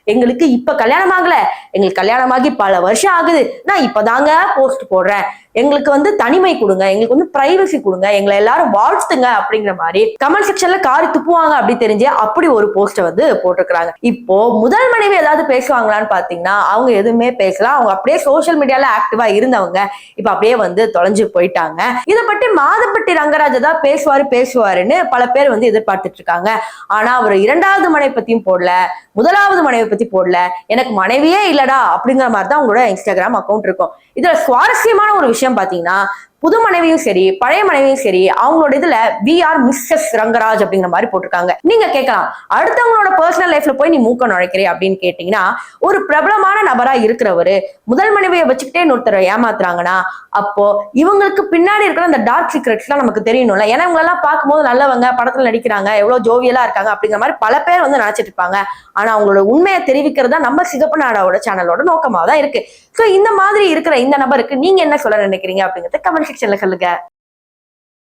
எங்களுக்கு இப்ப கல்யாணம் ஆகல, எங்களுக்கு கல்யாணமாகி பல வருஷம் ஆகுது, நான் இப்பதாங்க போஸ்ட் போடுறேன், எங்களுக்கு தனிமை கொடுங்க, எங்களுக்கு பிரைவசி கொடுங்க, எங்களை எல்லாரும் வாழ்த்துங்க அப்படிங்கிற மாதிரி கமெண்ட் செக்ஷன்ல காரி துப்புவாங்க அப்படி தெரிஞ்சு அப்படி ஒரு போஸ்ட் போட்டிருக்காங்க. இப்போ முதல் மனைவி ஏதாவது பேசுவாங்களான்னு பாத்தீங்கன்னா அவங்க எதுவுமே பேசலாம். அவங்க அப்படியே சோசியல் மீடியால ஆக்டிவா இருந்தவங்க இப்ப அப்படியே தொலைஞ்சு போயிட்டாங்க. இதை பற்றி மாதம்பட்டி ரங்கராஜ் தான் பேசுவாருன்னு பல பேர் எதிர்பார்த்துட்டு இருக்காங்க. ஆனா அவர் இரண்டாவது மனைவி பத்தியும் போடல, முதலாவது மனைவி பத்தி போடல, எனக்கு மனைவியே இல்லடா அப்படிங்கிற மாதிரி தான் உங்களோட இன்ஸ்டாகிராம் அக்கௌண்ட் இருக்கும். இதுல சுவாரஸ்யமான ஒரு விஷயம் பாத்தீங்கன்னா புது மனைவியும் சரி பழைய மனைவியும் சரி அவங்களோட இதுல வி ஆர் மிஸ்ஸஸ் ரங்கராஜ் அப்படிங்கிற மாதிரி போட்டிருக்காங்க. நீங்க கேட்கலாம், அடுத்தவங்களோட பர்சனல் லைஃப்ல போய் நீ மூக்க நுழைக்கிறே அப்படின்னு கேட்டீங்கன்னா, ஒரு பிரபலமான நபரா இருக்கிறவரு முதல் மனைவியை வச்சுக்கிட்டே இன்னொருத்தரை ஏமாத்துறாங்கன்னா அப்போ இவங்களுக்கு பின்னாடி இருக்கிற அந்த டார்க் சீக்ரெட்ஸ் எல்லாம் நமக்கு தெரியணும்ல. ஏன்னா இவங்க எல்லாம் பார்க்கும்போது நல்லவங்க, படத்துல நடிக்கிறாங்க, எவ்வளவு ஜோவியலா இருக்காங்க அப்படிங்கிற மாதிரி பல பேர் நினைச்சிட்டு இருப்பாங்க. ஆனா அவங்களோட உண்மையை தெரிவிக்கிறதா நம்ம சிகப்பு நாடாவோட சேனலோட நோக்கமா தான் இருக்கு. சோ இந்த மாதிரி இருக்கிற இந்த நபருக்கு நீங்க என்ன சொல்ல நினைக்கிறீங்க அப்படிங்கறத கமெண்ட் செக்ஷன்ல சொல்லுங்க.